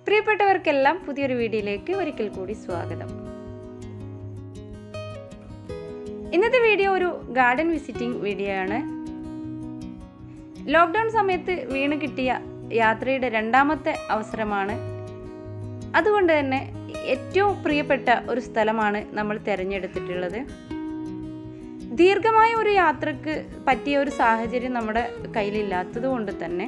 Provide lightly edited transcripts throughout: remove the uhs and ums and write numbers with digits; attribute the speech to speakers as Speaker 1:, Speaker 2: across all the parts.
Speaker 1: പ്രിയപ്പെട്ടവർക്കെല്ലാം പുതിയൊരു വീഡിയോയിലേക്ക് ഒരിക്കൽ കൂടി സ്വാഗതം. ഇന്നത്തെ വീഡിയോ ഒരു ഗാർഡൻ വിസിറ്റിംഗ് വീഡിയോ ആണ്. ലോക്ക്ഡൗൺ സമയത്ത് വീണ് കിട്ടിയ യാത്രയുടെ രണ്ടാമത്തെ അവസരമാണ്. അതുകൊണ്ട് തന്നെ ഏറ്റവും പ്രിയപ്പെട്ട ഒരു സ്ഥലമാണ് നമ്മൾ തിരഞ്ഞെടുത്തിട്ടുള്ളത്. ദീർഘമായ ഒരു യാത്രക്ക് പറ്റിയ ഒരു സാഹചര്യം നമ്മുടെ കയ്യിലില്ലാത്തത് കൊണ്ട് തന്നെ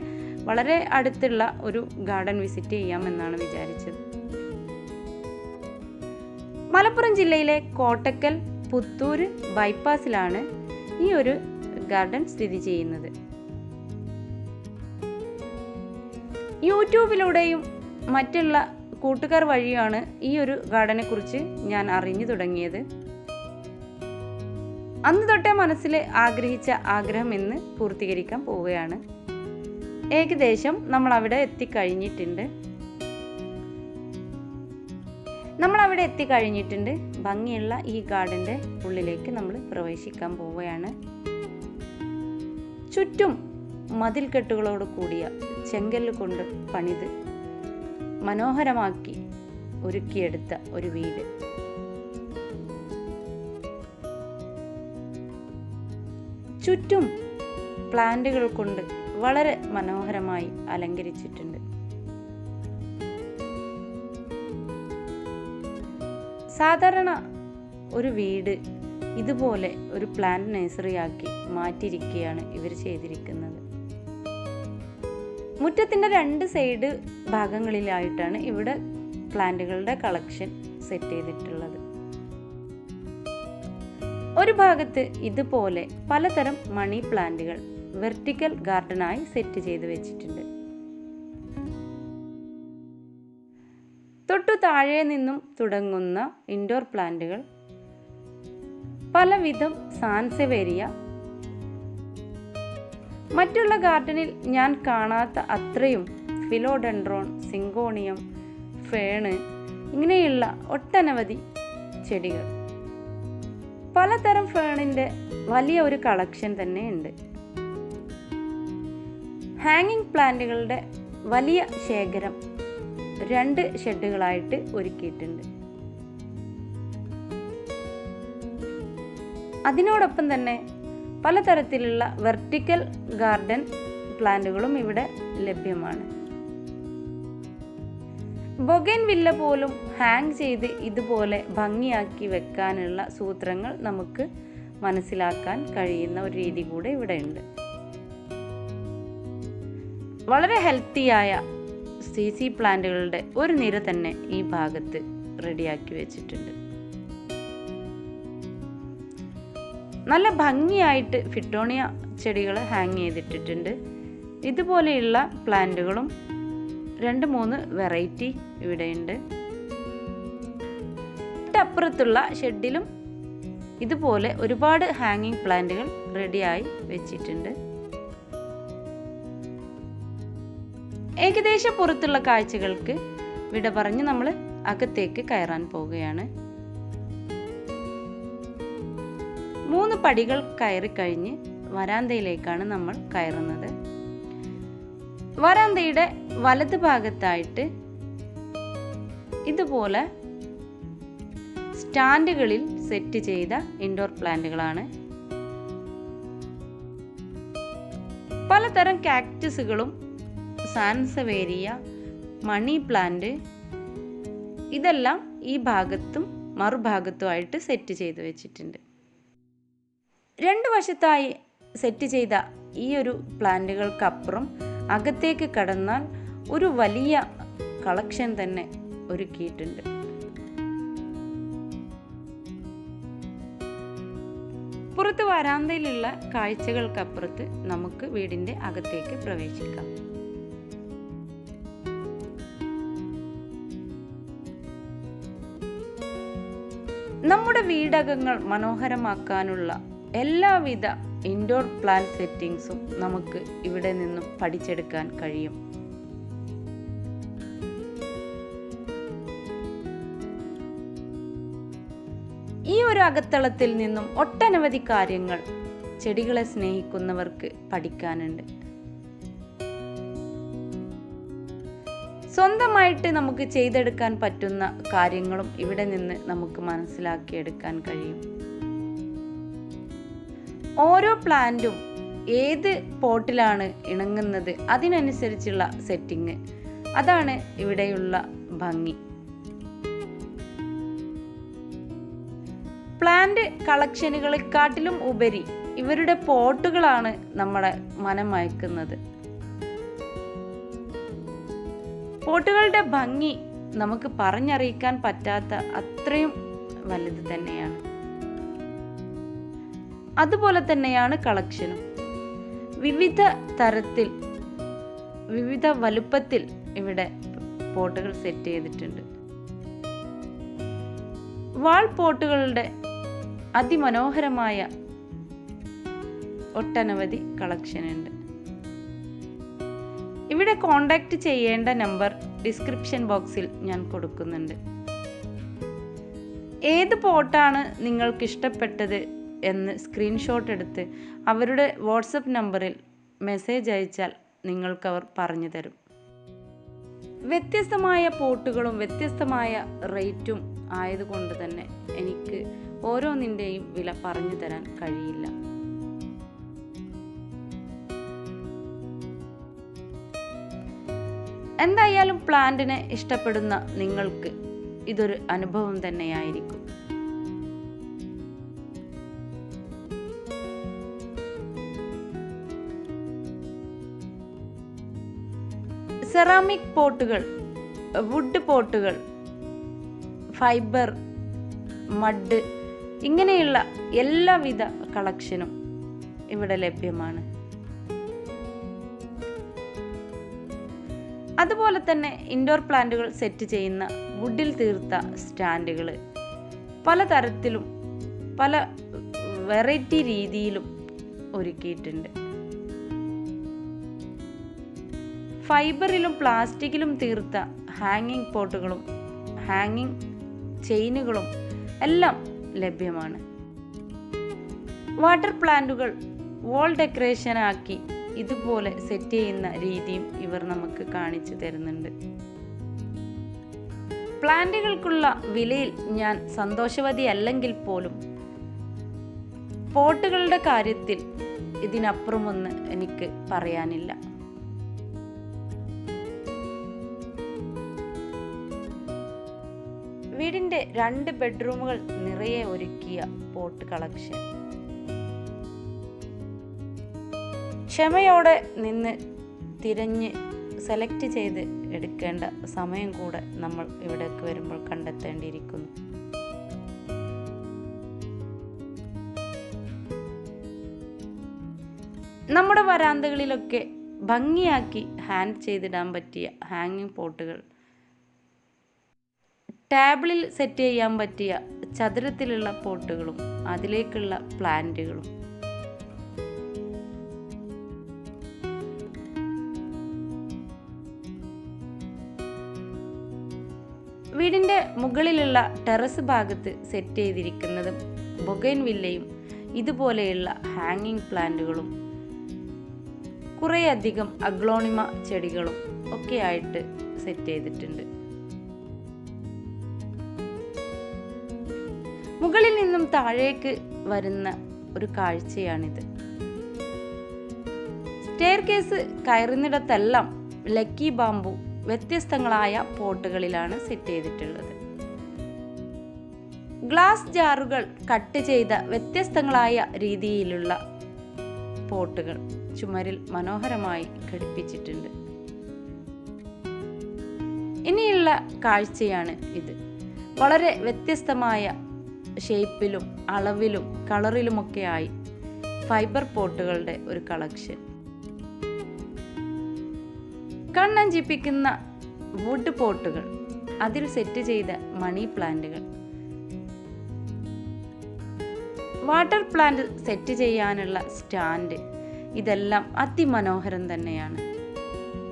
Speaker 1: വളരെ അടുത്തുള്ള ഒരു ഗാർഡൻ വിസിറ്റ് ചെയ്യാമെന്നാണ് വിചാരിച്ചത്. മലപ്പുറം ജില്ലയിലെ കോട്ടക്കൽ പുത്തൂർ ബൈപ്പാസിലാണ് ഈ ഒരു ഗാർഡൻ സ്ഥിതി ചെയ്യുന്നത്. യൂട്യൂബിലൂടെയും മറ്റുള്ള കൂട്ടുകാർ വഴിയാണ് ഈ ഒരു ഗാർഡനെ കുറിച്ച് ഞാൻ അറിഞ്ഞു തുടങ്ങിയത്. അന്ന് തൊട്ടേ മനസ്സിൽ ആഗ്രഹിച്ച ആഗ്രഹം എന്ന് പൂർത്തീകരിക്കാൻ പോവുകയാണ്. ഏകദേശം നമ്മൾ അവിടെ എത്തിക്കഴിഞ്ഞിട്ടുണ്ട്. ഭംഗിയുള്ള ഈ ഗാർഡന്റെ ഉള്ളിലേക്ക് നമ്മൾ പ്രവേശിക്കാൻ പോവുകയാണ്. ചുറ്റും മതിൽക്കെട്ടുകളോട് കൂടിയ ചെങ്കല്ല് കൊണ്ട് പണിത് മനോഹരമാക്കി ഒരുക്കിയെടുത്ത ഒരു വീട്. ചുറ്റും പ്ലാന്റുകൾ കൊണ്ട് വളരെ മനോഹരമായി അലങ്കരിച്ചിട്ടുണ്ട്. സാധാരണ ഒരു വീട് ഇതുപോലെ ഒരു പ്ലാന്റ് നഴ്സറിയാക്കി മാറ്റിയിരിക്കുകയാണ് ഇവർ ചെയ്തിരിക്കുന്നത്. മുറ്റത്തിൻ്റെ രണ്ട് സൈഡ് ഭാഗങ്ങളിലായിട്ടാണ് ഇവിടെ പ്ലാന്റുകളുടെ കളക്ഷൻ സെറ്റ് ചെയ്തിട്ടുള്ളത്. ഒരു ഭാഗത്ത് ഇതുപോലെ പലതരം മണി പ്ലാന്റുകൾ വെർട്ടിക്കൽ ഗാർഡനായി സെറ്റ് ചെയ്ത് വെച്ചിട്ടുണ്ട്. തൊട്ടു താഴെ നിന്നും തുടങ്ങുന്ന ഇൻഡോർ പ്ലാന്റുകൾ പലവിധം സാൻസെവേരിയ, മറ്റുള്ള ഗാർഡനിൽ ഞാൻ കാണാത്ത അത്രയും ഫിലോഡെൻഡ്രോൺ, സിങ്കോണിയം, ഫേണ്, ഇങ്ങനെയുള്ള ഒട്ടനവധി ചെടികൾ. പലതരം ഫേണിൻ്റെ വലിയ ഒരു കളക്ഷൻ തന്നെ ഉണ്ട്. ഹാങ്ങിങ് പ്ലാന്റുകളുടെ വലിയ ശേഖരം 2 ഷെഡുകളായിട്ട് ഒരുക്കിയിട്ടുണ്ട്. അതിനോടൊപ്പം തന്നെ പലതരത്തിലുള്ള വെർട്ടിക്കൽ ഗാർഡൻ പ്ലാന്റുകളും ഇവിടെ ലഭ്യമാണ്. ബൊഗൈൻവില്ല പോലും ഹാങ് ചെയ്ത് ഇതുപോലെ ഭംഗിയാക്കി വെക്കാനുള്ള സൂത്രങ്ങൾ നമുക്ക് മനസ്സിലാക്കാൻ കഴിയുന്ന ഒരു രീതി കൂടെ ഇവിടെ ഉണ്ട്. വളരെ ഹെൽത്തിയായ CC പ്ലാന്റുകളുടെ ഒരു നിര തന്നെ ഈ ഭാഗത്ത് റെഡിയാക്കി വെച്ചിട്ടുണ്ട്. നല്ല ഭംഗിയായിട്ട് ഫിറ്റോണിയ ചെടികൾ ഹാങ് ചെയ്തിട്ടിട്ടുണ്ട്. ഇതുപോലെയുള്ള പ്ലാന്റുകളും 2-3 വെറൈറ്റി ഇവിടെയുണ്ട്. തൊട്ടപ്പുറത്തുള്ള ഷെഡിലും ഇതുപോലെ ഒരുപാട് ഹാങ്ങിങ് പ്ലാന്റുകൾ റെഡിയായി വെച്ചിട്ടുണ്ട്. ഏകദേശം പുറത്തുള്ള കാഴ്ചകൾക്ക് വിട പറഞ്ഞ് നമ്മൾ അകത്തേക്ക് കയറാൻ പോവുകയാണ്. 3 പടികൾ കയറി കഴിഞ്ഞ് വരാന്തയിലേക്കാണ് നമ്മൾ കയറുന്നത്. വരാന്തയുടെ വലത് ഭാഗത്തായിട്ട് ഇതുപോലെ സ്റ്റാൻഡുകളിൽ സെറ്റ് ചെയ്ത ഇൻഡോർ പ്ലാന്റുകളാണ്. പലതരം കാക്ടസുകളും സാൻസവേരിയ, മണി പ്ലാന്റ്, ഇതെല്ലാം ഈ ഭാഗത്തും മറുഭാഗത്തുമായിട്ട് സെറ്റ് ചെയ്ത് വെച്ചിട്ടുണ്ട്. 2 വശത്തായി സെറ്റ് ചെയ്ത ഈ ഒരു പ്ലാന്റുകൾക്കപ്പുറം അകത്തേക്ക് കടന്നാൽ ഒരു വലിയ കളക്ഷൻ തന്നെ ഒരുക്കിയിട്ടുണ്ട്. പുറത്ത് വരാന്തയിലുള്ള കാഴ്ചകൾക്കപ്പുറത്ത് നമുക്ക് വീടിൻ്റെ അകത്തേക്ക് പ്രവേശിക്കാം. നമ്മുടെ വീടകങ്ങൾ മനോഹരമാക്കാനുള്ള എല്ലാവിധ ഇൻഡോർ പ്ലാന്റ് സെറ്റിംഗ്സും നമുക്ക് ഇവിടെ നിന്നും പഠിച്ചെടുക്കാൻ കഴിയും. ഈ ഒരു അകത്തളത്തിൽ നിന്നും ഒട്ടനവധി കാര്യങ്ങൾ ചെടികളെ സ്നേഹിക്കുന്നവർക്ക് പഠിക്കാനുണ്ട്. സ്വന്തമായിട്ട് നമുക്ക് ചെയ്തെടുക്കാൻ പറ്റുന്ന കാര്യങ്ങളും ഇവിടെ നിന്ന് നമുക്ക് മനസ്സിലാക്കിയെടുക്കാൻ കഴിയും. ഓരോ പ്ലാന്റും ഏത് പോട്ടിലാണ് ഇണങ്ങുന്നത് അതിനനുസരിച്ചുള്ള സെറ്റിംഗ്, അതാണ് ഇവിടെയുള്ള ഭംഗി. പ്ലാന്റ് കളക്ഷനുകളെക്കാട്ടിലും ഉപരി ഇവരുടെ പോട്ടുകളാണ് നമ്മളെ മനമയക്കുന്നത്. പോട്ടുകളുടെ ഭംഗി നമുക്ക് പറഞ്ഞറിയിക്കാൻ പറ്റാത്ത അത്രയും വലുത് തന്നെയാണ്. അതുപോലെ തന്നെയാണ് കളക്ഷനും. വിവിധ തരത്തിൽ, വിവിധ വലുപ്പത്തിൽ ഇവിടെ പോട്ടുകൾ സെറ്റ് ചെയ്തിട്ടുണ്ട്. വാൾ പോട്ടുകളുടെ അതിമനോഹരമായ ഒട്ടനവധി കളക്ഷൻ ഉണ്ട്. ഇവിടെ കോണ്ടാക്ട് ചെയ്യേണ്ട നമ്പർ ഡിസ്ക്രിപ്ഷൻ ബോക്സിൽ ഞാൻ കൊടുക്കുന്നുണ്ട്. ഏത് പോട്ടാണ് നിങ്ങൾക്ക് ഇഷ്ടപ്പെട്ടത് എന്ന് സ്ക്രീൻഷോട്ട് എടുത്ത് അവരുടെ വാട്സപ്പ് നമ്പറിൽ മെസ്സേജ് അയച്ചാൽ നിങ്ങൾക്കവർ പറഞ്ഞു തരും. വ്യത്യസ്തമായ പോട്ടുകളും വ്യത്യസ്തമായ റേറ്റും ആയതുകൊണ്ട് തന്നെ എനിക്ക് ഓരോന്നിൻ്റെയും വില പറഞ്ഞു തരാൻ കഴിയില്ല. എന്തായാലും പ്ലാന്റിനെ ഇഷ്ടപ്പെടുന്ന നിങ്ങൾക്ക് ഇതൊരു അനുഭവം തന്നെയായിരിക്കും. സെറാമിക് പോട്ടുകൾ, വുഡ് പോട്ടുകൾ, ഫൈബർ, മഡ്, ഇങ്ങനെയുള്ള എല്ലാവിധ കളക്ഷനും ഇവിടെ ലഭ്യമാണ്. അതുപോലെ തന്നെ ഇൻഡോർ പ്ലാന്റുകൾ സെറ്റ് ചെയ്യുന്ന വുഡിൽ തീർത്ത സ്റ്റാൻഡുകൾ പലതരത്തിലും പല വെറൈറ്റി രീതിയിലും ഒരുക്കിയിട്ടുണ്ട്. ഫൈബറിലും പ്ലാസ്റ്റിക്കിലും തീർത്ത ഹാങ്ങിങ് പോട്ടുകളും ഹാങ്ങിങ് ചെയിനുകളും എല്ലാം ലഭ്യമാണ്. വാട്ടർ പ്ലാന്റുകൾ വോൾ ഡെക്കറേഷൻ ആക്കി ഇതുപോലെ സെറ്റ് ചെയ്യുന്ന രീതിയും ഇവർ നമുക്ക് കാണിച്ചു തരുന്നുണ്ട്. പ്ലാന്റുകൾക്കുള്ള വിലയിൽ ഞാൻ സന്തോഷവതി അല്ലെങ്കിൽ പോലും പോട്ടുകളുടെ കാര്യത്തിൽ ഇതിനപ്പുറമൊന്ന് എനിക്ക് പറയാനില്ല. വീടിൻ്റെ 2 ബെഡ്റൂമുകൾ നിറയെ ഒരുക്കിയ പോട്ട് കളക്ഷൻ. ക്ഷമയോടെ നിന്ന് തിരഞ്ഞ് സെലക്ട് ചെയ്ത് എടുക്കേണ്ട സമയം കൂടെ നമ്മൾ ഇവിടേക്ക് വരുമ്പോൾ കണ്ടെത്തേണ്ടിയിരിക്കുന്നു. നമ്മുടെ വരാന്തകളിലൊക്കെ ഭംഗിയാക്കി ഹാൻഡ് ചെയ്തിടാൻ പറ്റിയ ഹാങ്ങിങ് പോട്ടുകൾ, ടേബിളിൽ സെറ്റ് ചെയ്യാൻ പറ്റിയ ചതുരത്തിലുള്ള പോട്ടുകളും അതിലേക്കുള്ള പ്ലാന്റുകളും, വീടിൻ്റെ മുകളിലുള്ള ടെറസ് ഭാഗത്ത് സെറ്റ് ചെയ്തിരിക്കുന്നതും ബൊഗൈൻവില്ലയും ഇതുപോലെയുള്ള ഹാങ്ങിങ് പ്ലാന്റുകളും കുറേയധികം അഗ്ലോണിമ ചെടികളും ഒക്കെ ആയിട്ട് സെറ്റ് ചെയ്തിട്ടുണ്ട്. മുകളിൽ നിന്നും താഴേക്ക് വരുന്ന ഒരു കാഴ്ചയാണിത്. സ്റ്റെയർ കേസ് കയറുന്നിടത്തെല്ലാം ലക്കി ബാമ്പു വ്യത്യസ്തങ്ങളായ പോട്ടുകളിലാണ് സെറ്റ് ചെയ്തിട്ടുള്ളത്. ഗ്ലാസ് ജാറുകൾ കട്ട് ചെയ്ത വ്യത്യസ്തങ്ങളായ രീതിയിലുള്ള പോട്ടുകൾ ചുമരിൽ മനോഹരമായി ഘടിപ്പിച്ചിട്ടുണ്ട്. ഇനിയുള്ള കാഴ്ചയാണ് ഇത്. വളരെ വ്യത്യസ്തമായ ഷേപ്പിലും അളവിലും കളറിലുമൊക്കെയായി ഫൈബർ പോട്ടുകളുടെ ഒരു കളക്ഷൻ. കണ്ണഞ്ചിപ്പിക്കുന്ന വുഡ് പോട്ടുകൾ, അതിൽ സെറ്റ് ചെയ്ത മണി പ്ലാന്റുകൾ, വാട്ടർ പ്ലാന്റ് സെറ്റ് ചെയ്യാനുള്ള സ്റ്റാൻഡ്, ഇതെല്ലാം അതിമനോഹരം തന്നെയാണ്.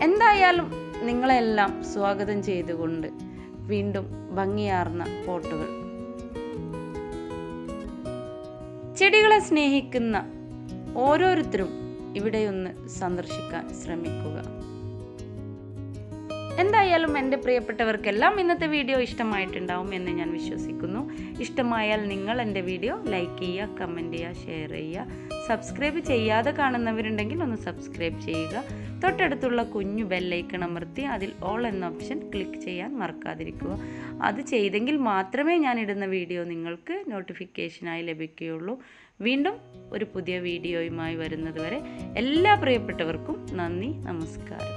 Speaker 1: എന്തായാലും നിങ്ങളെല്ലാം സ്വാഗതം ചെയ്തുകൊണ്ട് വീണ്ടും ഭംഗിയാർന്ന പോട്ടുകൾ. ചെടികളെ സ്നേഹിക്കുന്ന ഓരോരുത്തരും ഇവിടെയൊന്ന് സന്ദർശിക്കാൻ ശ്രമിക്കുക. എന്തായാലും എൻ്റെ പ്രിയപ്പെട്ടവർക്കെല്ലാം ഇന്നത്തെ വീഡിയോ ഇഷ്ടമായിട്ടുണ്ടാവും എന്ന് ഞാൻ വിശ്വസിക്കുന്നു. ഇഷ്ടമായാൽ നിങ്ങൾ എൻ്റെ വീഡിയോ ലൈക്ക് ചെയ്യുക, കമൻറ്റ് ചെയ്യുക, ഷെയർ ചെയ്യുക. സബ്സ്ക്രൈബ് ചെയ്യാതെ കാണുന്നവരുണ്ടെങ്കിൽ ഒന്ന് സബ്സ്ക്രൈബ് ചെയ്യുക. തൊട്ടടുത്തുള്ള കുഞ്ഞു ബെല്ലൈക്കൺ അമർത്തി അതിൽ ഓൾ എന്ന ഓപ്ഷൻ ക്ലിക്ക് ചെയ്യാൻ മറക്കാതിരിക്കുക. അത് ചെയ്തെങ്കിൽ മാത്രമേ ഞാൻ ഇടുന്ന വീഡിയോ നിങ്ങൾക്ക് നോട്ടിഫിക്കേഷനായി ലഭിക്കുകയുള്ളൂ. വീണ്ടും ഒരു പുതിയ വീഡിയോയുമായി വരുന്നത് വരെ എല്ലാ പ്രിയപ്പെട്ടവർക്കും നന്ദി, നമസ്കാരം.